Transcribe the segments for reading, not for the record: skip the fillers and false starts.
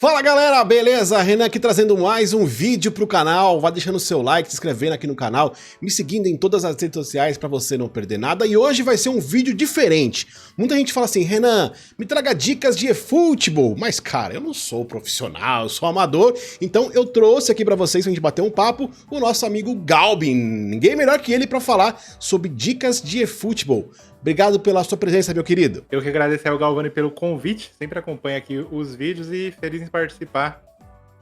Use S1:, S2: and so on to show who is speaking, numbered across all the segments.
S1: Fala galera, beleza? Renan aqui trazendo mais um vídeo pro canal. Vá deixando o seu like, se inscrevendo aqui no canal, me seguindo em todas as redes sociais pra você não perder nada. E hoje vai ser um vídeo diferente. Muita gente fala assim, Renan, me traga dicas de eFootball. Mas cara, eu não sou profissional, eu sou amador. Então eu trouxe aqui pra vocês, pra gente bater um papo, o nosso amigo Galbin. Ninguém melhor que ele pra falar sobre dicas de eFootball. Obrigado pela sua presença, meu querido.
S2: Eu que agradeço ao Galvani pelo convite, sempre acompanho aqui os vídeos e feliz em participar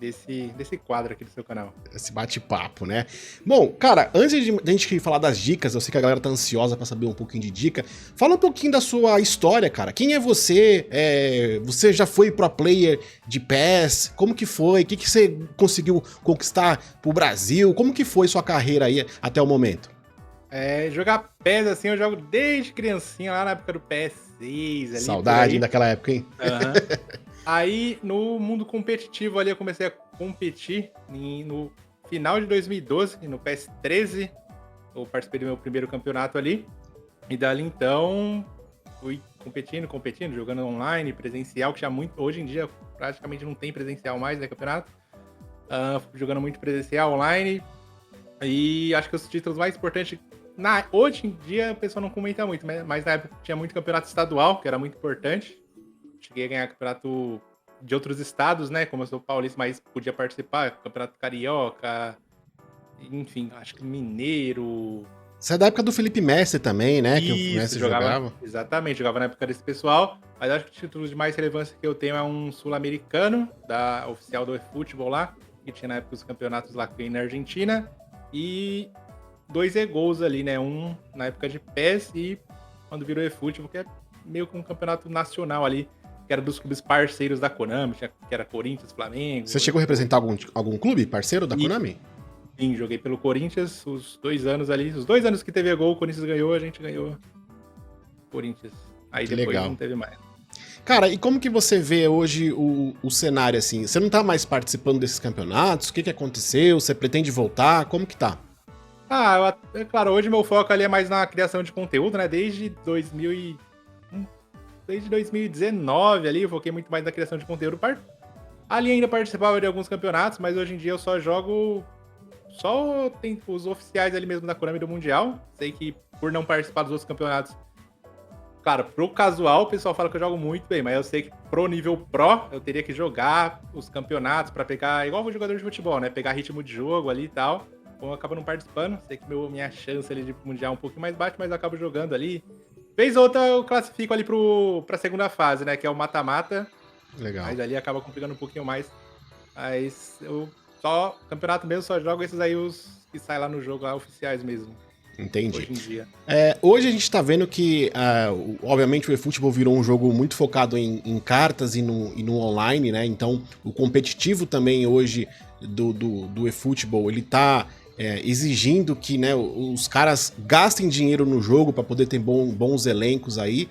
S2: desse quadro aqui do seu canal.
S1: Esse bate-papo, né? Bom, cara, antes de a gente falar das dicas, eu sei que a galera tá ansiosa pra saber um pouquinho de dica. Fala um pouquinho da sua história, cara. Quem é você? Você já foi pro player de PES? Como que foi? O que você conseguiu conquistar pro Brasil? Como que foi sua carreira aí até o momento?
S2: Jogar PES, assim, eu jogo desde criancinha, lá na época do PS6. Ali,
S1: Saudade daquela época, hein?
S2: Uhum. Aí, no mundo competitivo ali, eu comecei a competir no final de 2012, no PS13. Eu participei do meu primeiro campeonato ali. E dali, então, fui competindo, jogando online, presencial, que já hoje em dia praticamente não tem presencial mais, né, campeonato. Jogando muito presencial, online. E acho que os títulos mais importantes... Hoje em dia, o pessoal não comenta muito, mas na época tinha muito campeonato estadual, que era muito importante. Cheguei a ganhar campeonato de outros estados, né? Como eu sou paulista, mas podia participar. Campeonato carioca, enfim, acho que mineiro.
S1: Você é da época do Felipe Messi também, né? Que o
S2: Isso,
S1: Messi jogava.
S2: Exatamente, jogava na época desse pessoal. Mas acho que o título de mais relevância que eu tenho é um sul-americano, da oficial do eFootball lá, que tinha na época os campeonatos lá que na Argentina. E 2 e-gols ali, né? Um na época de PES e quando virou eFootball, que é meio que um campeonato nacional ali, que era dos clubes parceiros da Konami, que era Corinthians, Flamengo.
S1: Você chegou a representar algum clube parceiro da Konami?
S2: Sim, joguei pelo Corinthians os 2 anos ali. Os 2 anos que teve gol, o Corinthians ganhou, a gente ganhou Corinthians. Aí
S1: Que
S2: depois
S1: legal.
S2: não teve mais.
S1: Cara, e como que você vê hoje o cenário assim? Você não tá mais participando desses campeonatos? O que aconteceu? Você pretende voltar? Como que tá?
S2: Claro, hoje meu foco ali é mais na criação de conteúdo, né? Desde 2019 ali, eu foquei muito mais na criação de conteúdo. Ali ainda participava de alguns campeonatos, mas hoje em dia eu só jogo... Só tem os oficiais ali mesmo da Konami do Mundial. Sei que por não participar dos outros campeonatos... Claro, pro casual o pessoal fala que eu jogo muito bem, mas eu sei que pro nível pro eu teria que jogar os campeonatos pra pegar... Igual o jogador de futebol, né? Pegar ritmo de jogo ali e tal. Então eu acabo não participando. Sei que minha chance ali de Mundial é um pouquinho mais baixa, mas eu acabo jogando ali. Vez ou outra eu classifico ali pra segunda fase, né? Que é o mata-mata.
S1: Legal.
S2: Mas ali acaba complicando um pouquinho mais. Mas eu campeonato mesmo, só jogo esses aí, os que saem lá no jogo, lá, oficiais mesmo.
S1: Entendi.
S2: Hoje em dia.
S1: Hoje a gente tá vendo que, obviamente, o eFootball virou um jogo muito focado em cartas e no online, né? Então, o competitivo também hoje do eFootball, ele tá exigindo que, né, os caras gastem dinheiro no jogo para poder ter bons elencos aí.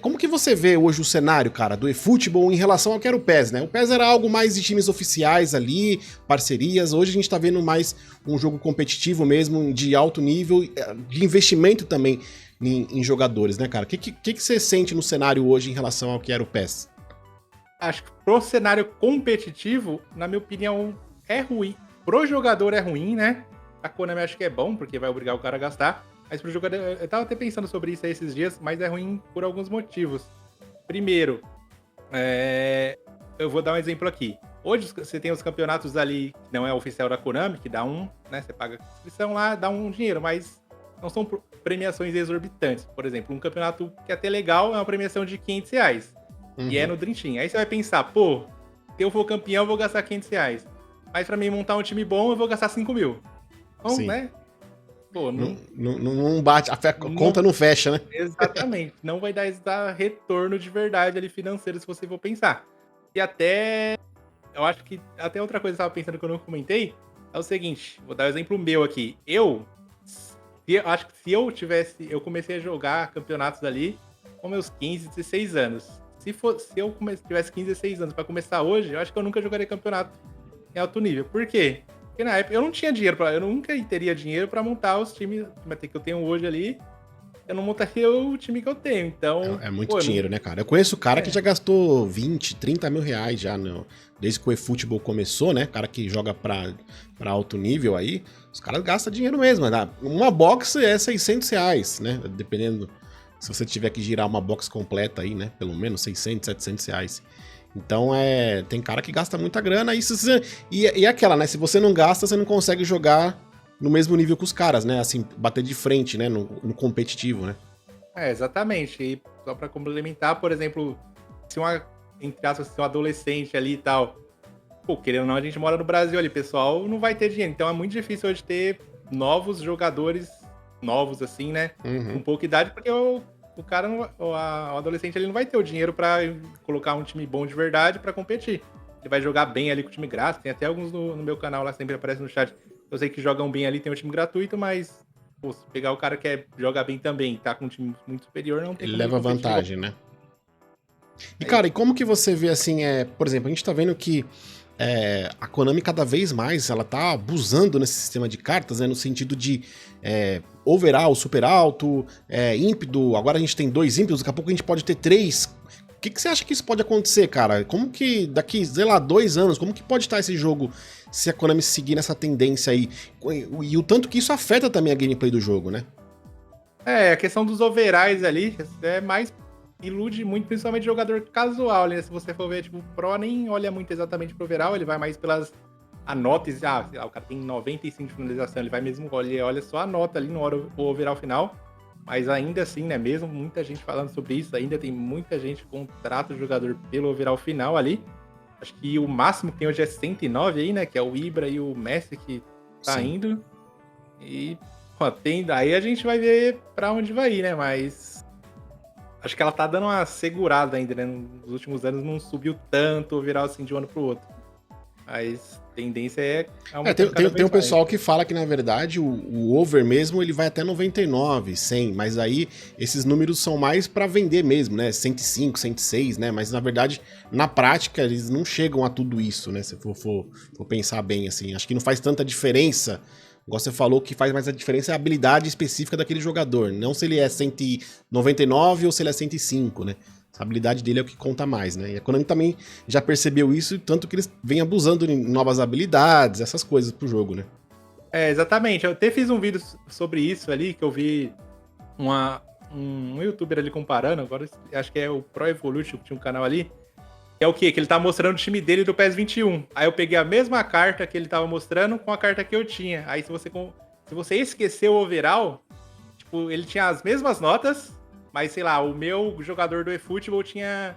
S1: Como que você vê hoje o cenário, cara, do eFootball em relação ao que era o PES, né? O PES era algo mais de times oficiais ali, parcerias. Hoje a gente tá vendo mais um jogo competitivo mesmo, de alto nível, de investimento também em jogadores, né, cara? O que você sente no cenário hoje em relação ao que era o PES?
S2: Acho que pro cenário competitivo, na minha opinião, é ruim. Pro jogador é ruim, né? A Konami acho que é bom, porque vai obrigar o cara a gastar. Mas pro jogador, eu tava até pensando sobre isso aí esses dias, mas é ruim por alguns motivos. Primeiro, eu vou dar um exemplo aqui. Hoje você tem os campeonatos ali, que não é oficial da Konami, que dá né? Você paga a inscrição lá, dá um dinheiro, mas não são premiações exorbitantes. Por exemplo, um campeonato que é até legal é uma premiação de R$500.
S1: Uhum.
S2: E é no Dream Team. Aí você vai pensar, pô, se eu for campeão, eu vou gastar R$500. Mas pra mim montar um time bom, eu vou gastar 5 mil. Então,
S1: Sim.
S2: né? Pô,
S1: não bate, a conta não fecha, né?
S2: Exatamente. Não vai dar retorno de verdade ali financeiro, se você for pensar. E até... Eu acho que... Até outra coisa que eu tava pensando que eu não comentei, é o seguinte, vou dar um exemplo meu aqui. Acho que se eu tivesse... Eu comecei a jogar campeonatos ali com meus 15, 16 anos. Se eu tivesse 15, 16 anos pra começar hoje, eu acho que eu nunca jogaria campeonato em alto nível. Por quê? Porque na época eu não tinha dinheiro eu nunca teria dinheiro pra montar os times que eu tenho hoje ali eu não montaria o time que eu tenho. Então,
S1: É muito
S2: pô,
S1: dinheiro, né, cara? Eu conheço cara que
S2: é,
S1: já gastou 20, 30 mil reais já, desde que o eFootball começou, né? Cara que joga pra alto nível aí, os caras gastam dinheiro mesmo, né? Uma box é 600 reais, né? Dependendo, se você tiver que girar uma box completa aí, né? Pelo menos 600, 700 reais. Então, tem cara que gasta muita grana e aquela, né? Se você não gasta, você não consegue jogar no mesmo nível que os caras, né? Assim, bater de frente, né? No competitivo, né?
S2: exatamente. E só pra complementar, por exemplo, se entre aspas, se um adolescente ali e tal, pô, querendo ou não, a gente mora no Brasil ali, pessoal não vai ter dinheiro. Então é muito difícil hoje ter novos jogadores, novos assim, né? Com
S1: Uhum.
S2: pouca idade, porque o cara, o adolescente, ele não vai ter o dinheiro pra colocar um time bom de verdade pra competir. Ele vai jogar bem ali com o time grátis. Tem até alguns no meu canal lá, sempre aparece no chat. Eu sei que jogam bem ali, tem um time gratuito, mas pô, se pegar o cara que joga bem também e tá com um time muito superior, não tem
S1: Ele
S2: como ele
S1: leva
S2: competir igual.
S1: vantagem, né? E,
S2: Aí,
S1: cara, e como que você vê assim, por exemplo, a gente tá vendo que a Konami cada vez mais ela tá abusando nesse sistema de cartas, né? No sentido de overall, super alto, ímpido. Agora a gente tem 2 ímpidos, daqui a pouco a gente pode ter 3. O que você acha que isso pode acontecer, cara? Como que daqui, sei lá, 2 anos, como que pode estar esse jogo se a Konami seguir nessa tendência aí? E o tanto que isso afeta também a gameplay do jogo, né?
S2: a questão dos overalls ali é mais ilude muito, principalmente jogador casual, né? Se você for ver, tipo, o Pro nem olha muito exatamente pro overall, ele vai mais pelas anotas. Sei lá, o cara tem 95 de finalização, ele vai mesmo, olha só a nota ali no overall final. Mas ainda assim, né? Mesmo muita gente falando sobre isso, ainda tem muita gente que contrata o jogador pelo overall final ali. Acho que o máximo que tem hoje é 109 aí, né? Que é o Ibra e o Messi que tá
S1: Sim.
S2: indo. E, pô, daí a gente vai ver pra onde vai ir, né? Mas acho que ela tá dando uma segurada ainda, né? Nos últimos anos não subiu tanto o overall assim de um ano pro outro. Mas a tendência é aumentando cada
S1: Tem
S2: vez
S1: um
S2: mais.
S1: pessoal que fala que, na verdade, o over mesmo ele vai até 99, 100, mas aí esses números são mais pra vender mesmo, né? 105, 106, né? Mas, na verdade, na prática, eles não chegam a tudo isso, né? Se for pensar bem, assim. Acho que não faz tanta diferença. Igual você falou, o que faz mais a diferença é a habilidade específica daquele jogador. Não se ele é 199 ou se ele é 105, né? A habilidade dele é o que conta mais, né? E a Konami também já percebeu isso, tanto que eles vêm abusando de novas habilidades, essas coisas pro jogo, né?
S2: Exatamente. Eu até fiz um vídeo sobre isso ali, que eu vi um youtuber ali comparando, agora acho que é o Pro Evolution, que tinha um canal ali, que é o quê? Que ele tá mostrando o time dele do PES 21. Aí eu peguei a mesma carta que ele tava mostrando com a carta que eu tinha. Aí se você esqueceu o overall, tipo, ele tinha as mesmas notas, mas sei lá, o meu jogador do eFootball tinha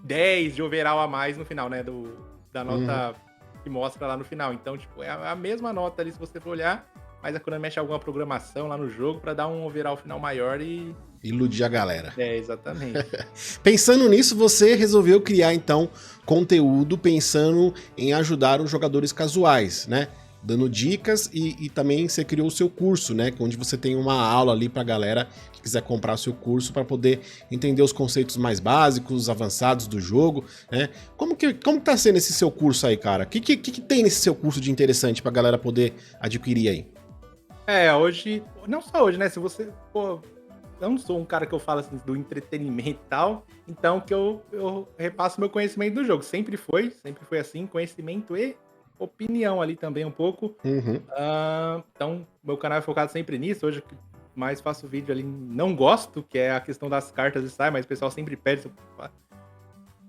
S2: 10 de overall a mais no final, né? Da
S1: Uhum.
S2: nota que mostra lá no final. Então, tipo, é a mesma nota ali se você for olhar, mas a Konami mexe alguma programação lá no jogo pra dar um overall final maior e.
S1: Iludir a galera.
S2: Exatamente.
S1: Pensando nisso, você resolveu criar, então, conteúdo pensando em ajudar os jogadores casuais, né? Dando dicas e também você criou o seu curso, né? Onde você tem uma aula ali pra galera que quiser comprar o seu curso para poder entender os conceitos mais básicos, avançados do jogo, né? Como que tá sendo esse seu curso aí, cara? O que tem nesse seu curso de interessante pra galera poder adquirir aí?
S2: Hoje, não só hoje, né? Se você, pô, eu não sou um cara que eu falo assim do entretenimento e tal, então que eu repasso meu conhecimento do jogo. Sempre foi assim, conhecimento e opinião ali também um pouco.
S1: Uhum.
S2: Então, meu canal é focado sempre nisso. Hoje, o que mais faço vídeo ali, não gosto, que é a questão das cartas e sai, mas o pessoal sempre pede. Se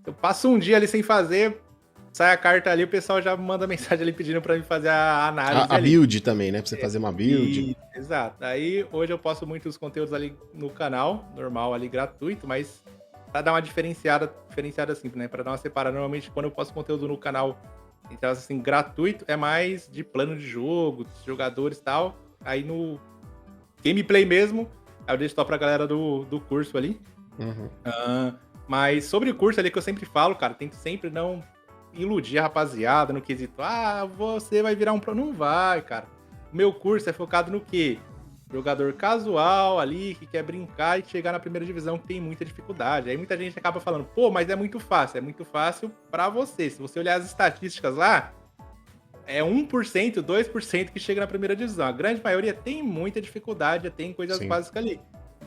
S2: eu passo um dia ali sem fazer, sai a carta ali, o pessoal já manda mensagem ali pedindo pra mim fazer a análise
S1: A
S2: ali.
S1: build também, né? Pra você fazer uma build.
S2: E, exato. Aí hoje eu posto muitos conteúdos ali no canal, normal ali, gratuito, mas pra dar uma diferenciada assim, né? Pra dar uma separada. Normalmente, quando eu posto conteúdo no canal, então, assim, gratuito, é mais de plano de jogo, dos jogadores e tal. Aí no gameplay mesmo, aí eu deixo só pra galera do curso ali.
S1: Uhum.
S2: Mas sobre o curso ali que eu sempre falo, cara, tento sempre não iludir a rapaziada no quesito, você vai virar um pro. Não vai, cara. O meu curso é focado no quê? Jogador casual ali, que quer brincar e chegar na primeira divisão, que tem muita dificuldade. Aí muita gente acaba falando, pô, mas é muito fácil. É muito fácil pra você. Se você olhar as estatísticas lá, é 1%, 2% que chega na primeira divisão. A grande maioria tem muita dificuldade, tem coisas
S1: Sim.
S2: básicas ali.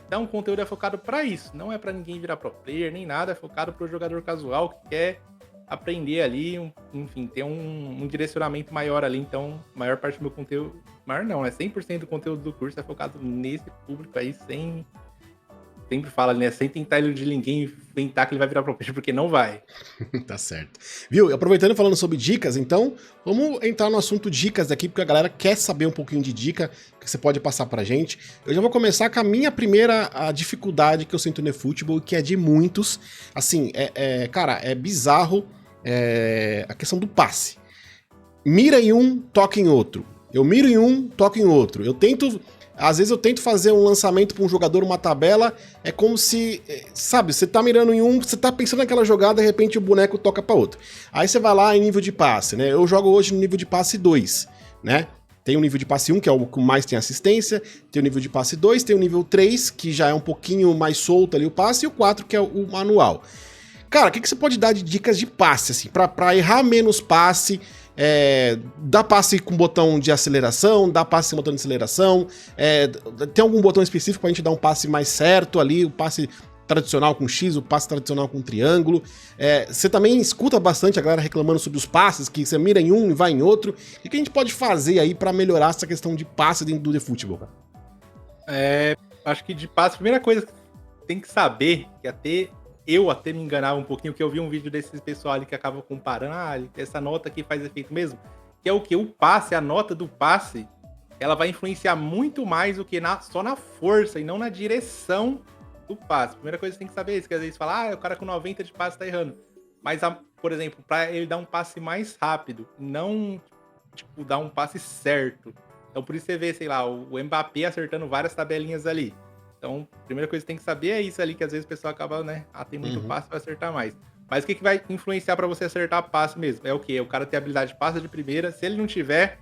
S2: Então, o conteúdo é focado para isso. Não é para ninguém virar pro player, nem nada. É focado pro jogador casual que quer aprender ali, enfim, ter um direcionamento maior ali. Então, a maior parte do meu conteúdo... Maior não, 100% do conteúdo do curso é focado nesse público aí, sem... Sempre fala, né? Sem tentar iludir ninguém, tentar que ele vai virar pro player, porque não vai.
S1: Tá certo. Viu? Aproveitando e falando sobre dicas, então, vamos entrar no assunto dicas aqui, porque a galera quer saber um pouquinho de dica que você pode passar pra gente. Eu já vou começar com a minha primeira dificuldade que eu sinto no eFootball, que é de muitos. Assim, cara, é bizarro a questão do passe. Mira em um, toca em outro. Eu miro em um, toco em outro. Às vezes eu tento fazer um lançamento para um jogador, uma tabela, é como se, sabe, você tá mirando em um, você tá pensando naquela jogada, de repente o boneco toca para outro. Aí você vai lá em nível de passe, né? Eu jogo hoje no nível de passe 2, né? Tem o nível de passe 1, que é o que mais tem assistência, tem o nível de passe 2, tem o nível 3, que já é um pouquinho mais solto ali o passe, e o 4, que é o manual. Cara, o que você pode dar de dicas de passe, assim, pra errar menos passe? Dá passe com botão de aceleração, dá passe com botão de aceleração, tem algum botão específico pra gente dar um passe mais certo ali, o passe tradicional com X, o passe tradicional com triângulo. Você também escuta bastante a galera reclamando sobre os passes, que você mira em um e vai em outro. O que a gente pode fazer aí pra melhorar essa questão de passe dentro do eFootball, cara?
S2: Acho que de passe, a primeira coisa que tem que saber, que eu até me enganava um pouquinho, que eu vi um vídeo desses pessoal ali que acaba comparando, essa nota aqui faz efeito mesmo, que é o que? O passe, a nota do passe, ela vai influenciar muito mais do que só na força e não na direção do passe. Primeira coisa que você tem que saber é isso, que às vezes fala, o cara com 90 de passe tá errando. Mas, por exemplo, para ele dar um passe mais rápido, não, tipo, dar um passe certo. Então, por isso você vê, sei lá, o Mbappé acertando várias tabelinhas ali. Então, a primeira coisa que você tem que saber é isso ali, que às vezes o pessoal acaba, né? Tem muito passe, vai acertar mais. Mas o que vai influenciar pra você acertar passe mesmo? É o quê? O cara ter habilidade de passe de primeira. Se ele não tiver,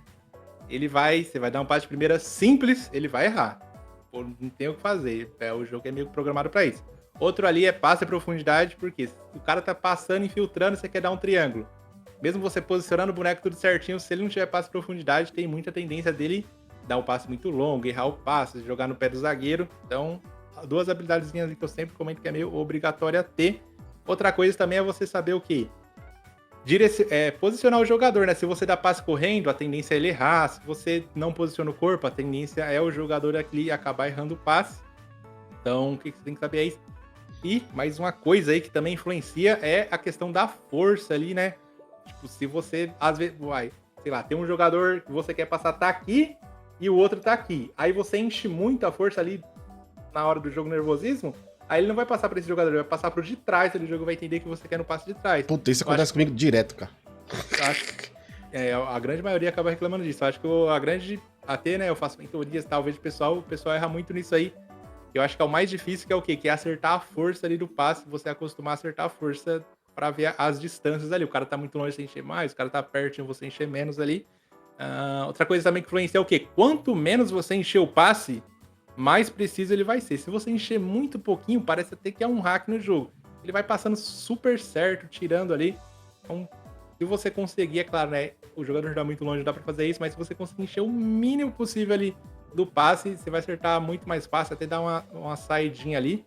S2: você vai dar um passe de primeira simples, ele vai errar. Pô, não tem o que fazer. O jogo é meio programado pra isso. Outro ali é passe a profundidade, porque se o cara tá passando, infiltrando, você quer dar um triângulo. Mesmo você posicionando o boneco tudo certinho, se ele não tiver passe a profundidade, tem muita tendência dele dar um passe muito longo, errar o passe, jogar no pé do zagueiro. Então, duas habilidadezinhas que eu sempre comento que é meio obrigatória ter. Outra coisa também é você saber o quê? Posicionar o jogador, né? Se você dá passe correndo, a tendência é ele errar. Se você não posiciona o corpo, a tendência é o jogador aqui acabar errando o passe. Então, o que você tem que saber é isso. E mais uma coisa aí que também influencia é a questão da força ali, né? Tipo, se você, às vezes, sei lá, tem um jogador que você quer passar, tá aqui, e o outro tá aqui. Aí você enche muita força ali na hora do jogo nervosismo, aí ele não vai passar pra esse jogador, ele vai passar pro de trás, o jogo vai entender que você quer no passe de trás.
S1: Puta, isso acontece comigo direto, cara.
S2: A grande maioria acaba reclamando disso. Eu acho que até, né, eu faço mentorias, talvez o pessoal erra muito nisso aí. Eu acho que é o mais difícil, que é o quê? Que é acertar a força ali do passe, você acostumar a acertar a força pra ver as distâncias ali. O cara tá muito longe, você encher mais, o cara tá pertinho, você encher menos ali. Outra coisa também que influencia é o quê? Quanto menos você encher o passe, mais preciso ele vai ser. Se você encher muito pouquinho, parece até que é um hack no jogo. Ele vai passando super certo, tirando ali. Então, se você conseguir, é claro, né? O jogador já muito longe, dá pra fazer isso, mas se você conseguir encher o mínimo possível ali do passe, você vai acertar muito mais fácil, até dar uma saidinha ali.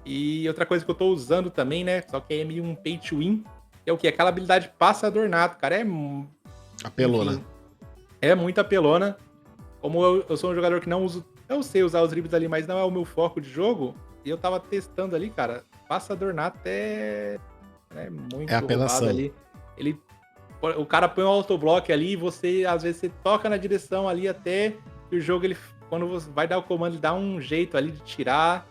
S2: E outra coisa que eu tô usando também, né? Só que é meio um pay to win, é o quê? Aquela habilidade passador nato, cara.
S1: Apelona.
S2: Enfim, é muito apelona. Como eu sou um jogador que não uso... Eu sei usar os dribles ali, mas não é o meu foco de jogo. E eu tava testando ali, cara. Passador nato é muito
S1: apelação
S2: ali. O cara põe um autoblock ali e você, às vezes, você toca na direção ali até que o jogo, quando você vai dar o comando, ele dá um jeito ali de tirar.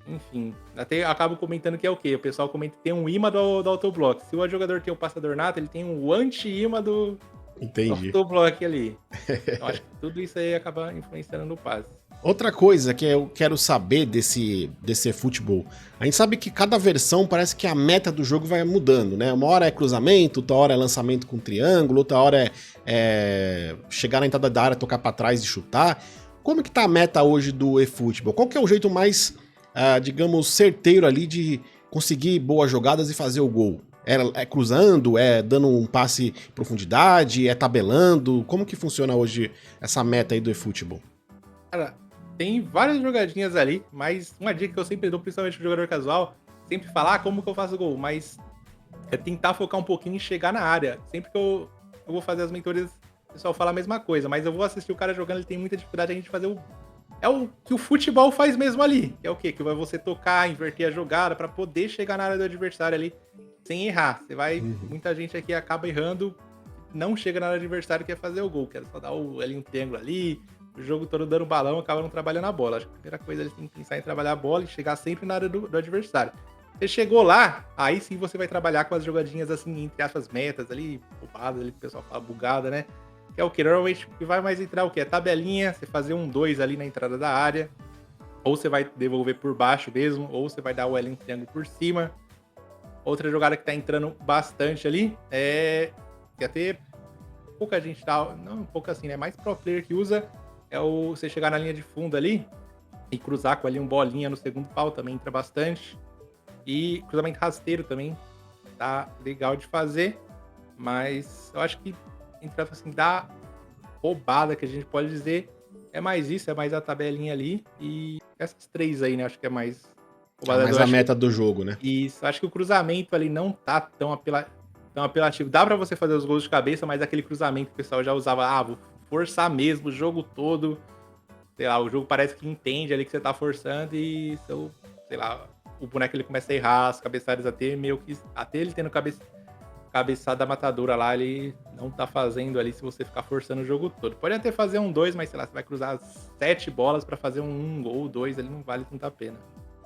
S2: Enfim, até acabo comentando que é o quê? O pessoal comenta que tem um imã do autoblock. Se o jogador tem o passador nato, ele tem um anti-imã do autoblock ali. Então, acho que tudo isso aí acaba influenciando no passe.
S1: Outra coisa que eu quero saber desse eFootball, a gente sabe que cada versão parece que a meta do jogo vai mudando, né? Uma hora é cruzamento, outra hora é lançamento com triângulo, outra hora é chegar na entrada da área, tocar pra trás e chutar. Como que tá a meta hoje do eFootball? Qual que é o jeito mais, digamos, certeiro ali de conseguir boas jogadas e fazer o gol? É cruzando? É dando um passe em profundidade? É tabelando? Como que funciona hoje essa meta aí do eFootball?
S2: Cara, Tem várias jogadinhas ali, mas uma dica que eu sempre dou, principalmente pro jogador casual, sempre falar como que eu faço gol, mas é tentar focar um pouquinho em chegar na área. Sempre que eu vou fazer as mentorias, o pessoal fala a mesma coisa, mas eu vou assistir o cara jogando, ele tem muita dificuldade a gente fazer é o que o futebol faz mesmo ali. É o quê? Que vai você tocar, inverter a jogada pra poder chegar na área do adversário ali sem errar. Muita gente aqui acaba errando, não chega na área do adversário, quer fazer o gol, quer só dar ali um triângulo ali, o jogo todo dando balão, acaba não trabalhando a bola. Acho que a primeira coisa eles têm que pensar em trabalhar a bola e chegar sempre na área do adversário. Você chegou lá, aí sim você vai trabalhar com as jogadinhas assim, entre aspas, metas ali, roubadas ali, que o pessoal fala bugada, né? Que é o que? Normalmente que vai mais entrar o quê? Tabelinha, você fazer 1-2 ali na entrada da área, ou você vai devolver por baixo mesmo, ou você vai dar o L em triângulo por cima. Outra jogada que tá entrando bastante ali que até pouca gente tá, não pouca assim, né? Mais pro player que usa é você chegar na linha de fundo ali e cruzar com ali um bolinha no segundo pau, também entra bastante. E cruzamento rasteiro também tá legal de fazer, mas eu acho que, entre assim, da roubada que a gente pode dizer, é mais isso, é mais a tabelinha ali e essas três aí, né? Acho que é mais roubada.
S1: Mais a meta do jogo, né?
S2: Isso, acho que o cruzamento ali não tá tão apelativo. Dá pra você fazer os gols de cabeça, mas aquele cruzamento que o pessoal já usava, vou forçar mesmo o jogo todo. Sei lá, o jogo parece que entende ali que você tá forçando e, sei lá, o boneco ele começa a errar, as cabeçadas até meio que... Até ele tendo cabeçada matadora lá, ele não tá fazendo ali se você ficar forçando o jogo todo. Pode até fazer 1-2, mas sei lá, você vai cruzar 7 bolas pra fazer um gol, 2, ali não vale tanta pena.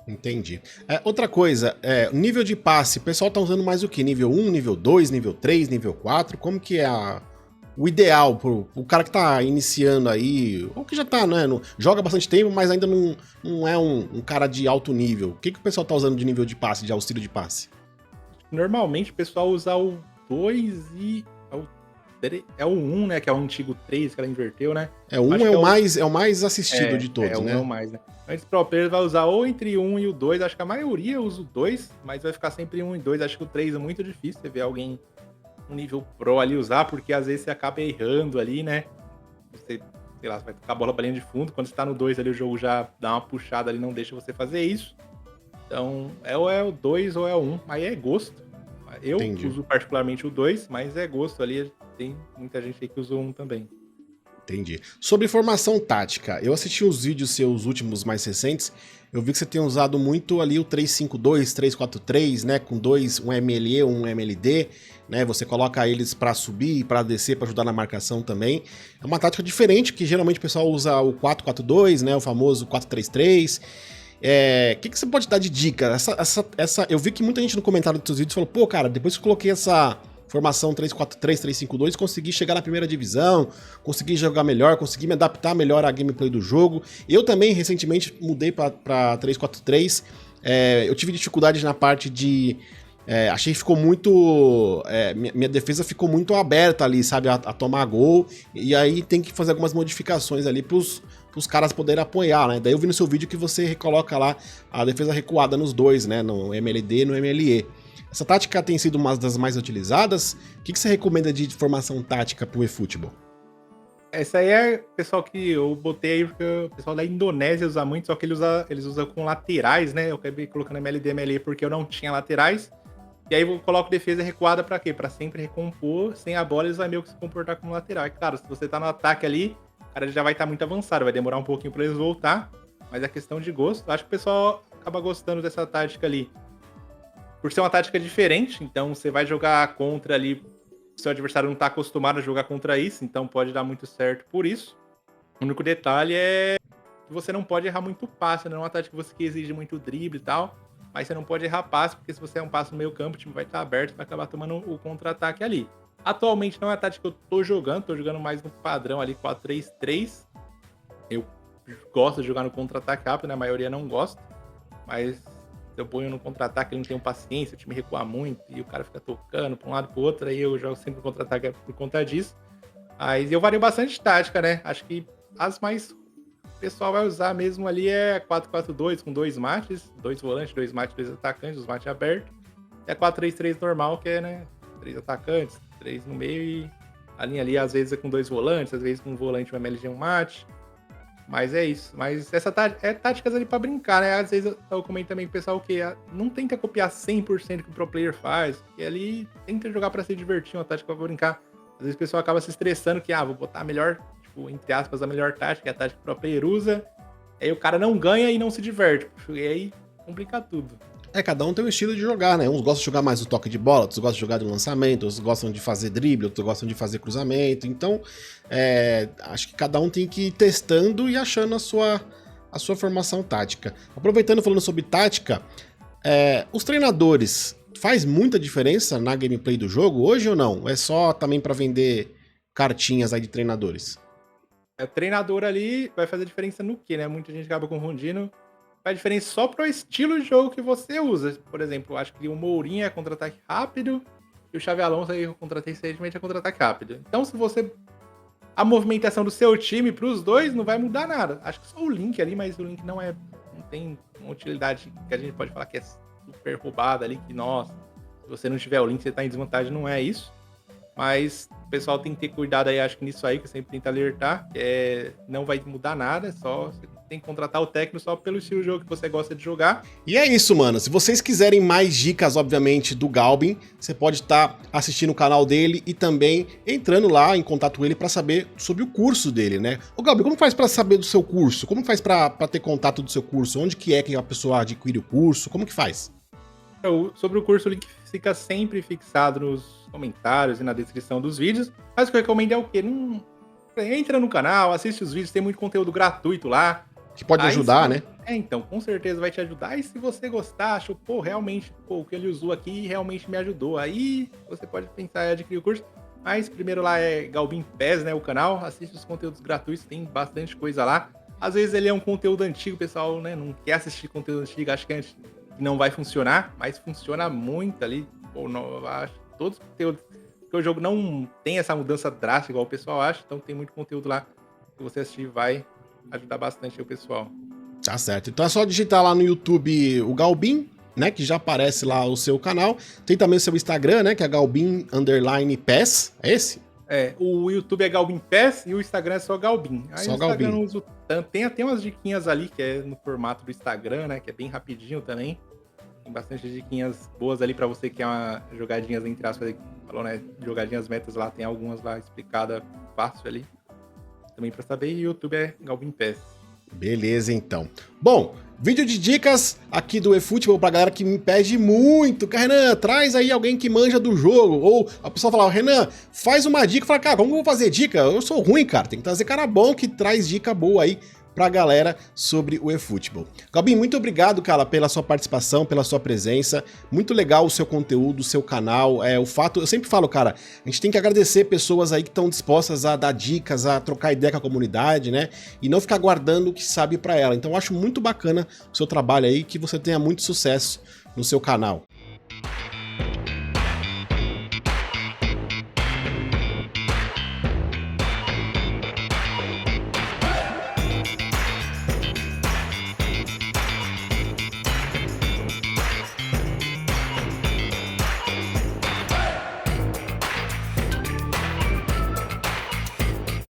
S1: Entendi. Outra coisa, nível de passe, o pessoal tá usando mais o que? Nível 1, nível 2, nível 3, nível 4? Como que é o ideal pro cara que tá iniciando aí, ou que já tá, né, joga bastante tempo, mas ainda não é um cara de alto nível? O que o pessoal tá usando de nível de passe, de auxílio de passe?
S2: Normalmente o pessoal usa o 2 e o 1, né, que é o antigo 3, que ela inverteu, né?
S1: O 1 é o mais assistido de todos, né?
S2: É o mais, né? Antes pro player vai usar ou entre o 1 e o 2, acho que a maioria usa o 2, mas vai ficar sempre 1 e 2. Acho que o 3 é muito difícil você ver alguém um nível pro ali usar, porque às vezes você acaba errando ali, né? Você, sei lá, você vai tocar a bola pra linha de fundo, quando você tá no 2 ali o jogo já dá uma puxada ali, não deixa você fazer isso. Então, ou é o 2 ou é o 1, aí é gosto. Eu uso particularmente o 2, mas é gosto ali, tem muita gente aí que usa o 1 também.
S1: Entendi. Sobre formação tática, eu assisti os vídeos seus últimos mais recentes, eu vi que você tem usado muito ali o 3-5-2, 3-4-3, né, com um MLE, um MLD, né, você coloca eles pra subir e pra descer, pra ajudar na marcação também. É uma tática diferente, que geralmente o pessoal usa o 4-4-2, né, o famoso 4-3-3. Que você pode dar de dica? Eu vi que muita gente no comentário dos seus vídeos falou, pô, cara, depois que eu coloquei essa formação 3-4-3, 3-5-2, consegui chegar na primeira divisão, consegui jogar melhor, consegui me adaptar melhor à gameplay do jogo. Eu também, recentemente, mudei pra 3-4-3. Eu tive dificuldade na parte de... achei que ficou muito... minha defesa ficou muito aberta ali, sabe? A tomar gol. E aí tem que fazer algumas modificações ali pros caras poderem apoiar, né? Daí eu vi no seu vídeo que você coloca lá a defesa recuada nos dois, né? No MLD e no MLE. Essa tática tem sido uma das mais utilizadas. O que você recomenda de formação tática pro eFootball?
S2: Essa aí é o pessoal que eu botei aí, porque o pessoal da Indonésia usa muito, só que eles usam com laterais, né? Eu acabei colocando MLD e MLE porque eu não tinha laterais. E aí eu coloco defesa recuada pra quê? Pra sempre recompor, sem a bola eles vão meio que se comportar como lateral. E claro, se você tá no ataque ali, o cara já vai estar muito avançado, vai demorar um pouquinho pra eles voltar, mas é questão de gosto. Acho que o pessoal acaba gostando dessa tática ali. Por ser uma tática diferente, então você vai jogar contra ali, seu adversário não tá acostumado a jogar contra isso, então pode dar muito certo por isso. O único detalhe é que você não pode errar muito passe, não é uma tática que exige muito drible e tal, mas você não pode errar passe, porque se você é um passe no meio campo, o time vai estar aberto, vai acabar tomando o contra-ataque ali. Atualmente não é a tática que eu tô jogando mais no padrão ali, 4-3-3. Eu gosto de jogar no contra-ataque rápido, né? A maioria não gosta, mas eu ponho no contra-ataque, ele não tem paciência, o time recua muito e o cara fica tocando pra um lado pro outro, aí eu jogo sempre contra-ataque por conta disso. Mas eu vario bastante de tática, né? Acho que as mais o pessoal vai usar mesmo ali é 4-4-2 com 2 mates, 2 volantes, 2 mates, 2 atacantes, os mates abertos. É 4-3-3 normal, que é, né, 3 atacantes, 3 no meio e a linha ali às vezes é com 2 volantes, às vezes com um volante, um MLG, um mate. Mas é isso. Mas essa é táticas ali pra brincar, né? Às vezes eu comento também com o pessoal que não tenta copiar 100% que o pro player faz, e ali tenta jogar pra se divertir, uma tática pra brincar. Às vezes o pessoal acaba se estressando que, vou botar a melhor, tipo, entre aspas, a melhor tática, que é a tática que o pro player usa. Aí o cara não ganha e não se diverte. E aí complica tudo.
S1: Cada um tem um estilo de jogar, né? Uns gostam de jogar mais o toque de bola, outros gostam de jogar de lançamento, outros gostam de fazer drible, outros gostam de fazer cruzamento. Então, acho que cada um tem que ir testando e achando a sua formação tática. Aproveitando, falando sobre tática, os treinadores, faz muita diferença na gameplay do jogo hoje ou não? É só também para vender cartinhas aí de treinadores?
S2: O treinador ali vai fazer diferença no quê, né? Muita gente acaba confundindo. Faz diferença só pro estilo de jogo que você usa. Por exemplo, eu acho que o Mourinho é contra-ataque rápido e o Xabi Alonso aí contra-ataque recentemente é contra-ataque rápido. Então, se você... A movimentação do seu time pros dois não vai mudar nada. Acho que só o Link ali, mas o Link não tem uma utilidade que a gente pode falar que é super roubada ali, que, nossa, se você não tiver o Link, você tá em desvantagem. Não é isso. Mas o pessoal tem que ter cuidado aí, acho que nisso aí, que eu sempre tento alertar, que não vai mudar nada, só você tem que contratar o técnico só pelo estilo de jogo que você gosta de jogar.
S1: E é isso, mano. Se vocês quiserem mais dicas, obviamente, do Galbin, você pode estar assistindo o canal dele e também entrando lá em contato com ele para saber sobre o curso dele, né? Ô, Galbin, como faz para saber do seu curso? Como faz para ter contato do seu curso? Onde que a pessoa adquire o curso? Como que faz?
S2: Sobre o curso, o link fica sempre fixado nos comentários e na descrição dos vídeos. Mas o que eu recomendo é o quê? Entra no canal, assiste os vídeos, tem muito conteúdo gratuito lá.
S1: Que pode ajudar, né?
S2: Então, com certeza vai te ajudar. E se você gostar, achou, realmente, o que ele usou aqui realmente me ajudou. Aí você pode pensar em adquirir o curso. Mas primeiro lá é Galbin PES, né? O canal. Assiste os conteúdos gratuitos, tem bastante coisa lá. Às vezes ele é um conteúdo antigo, o pessoal, né, não quer assistir conteúdo antigo, acho que não vai funcionar, mas funciona muito ali. Acho que todos os conteúdos, porque o jogo não tem essa mudança drástica igual o pessoal acha, então tem muito conteúdo lá que você assistir vai ajudar bastante o pessoal.
S1: Tá certo. Então é só digitar lá no YouTube o Galbin, né, que já aparece lá o seu canal. Tem também o seu Instagram, né, que é Galbin_PES, é esse?
S2: O YouTube é Galbin PES e o Instagram é só Galbin. Aí
S1: só
S2: o Instagram
S1: Galbin.
S2: Eu não uso tanto. Tem até umas diquinhas ali, que é no formato do Instagram, né, que é bem rapidinho também. Tem bastante diquinhas boas ali pra você que é uma jogadinhas, entre aspas, falou, né, jogadinhas metas lá, tem algumas lá explicadas fácil ali. Também pra saber, e o YouTube é Galbin PES.
S1: Beleza, então. Bom, vídeo de dicas aqui do eFootball pra galera que me pede muito. Renan, traz aí alguém que manja do jogo. Ou a pessoa fala, Renan, faz uma dica. Fala, cara, como eu vou fazer dica? Eu sou ruim, cara. Tem que trazer cara bom que traz dica boa aí pra galera sobre o eFootball. Galbin, muito obrigado, cara, pela sua participação, pela sua presença. Muito legal o seu conteúdo, o seu canal. O fato, eu sempre falo, cara, a gente tem que agradecer pessoas aí que estão dispostas a dar dicas, a trocar ideia com a comunidade, né? E não ficar guardando o que sabe pra ela. Então eu acho muito bacana o seu trabalho aí, que você tenha muito sucesso no seu canal.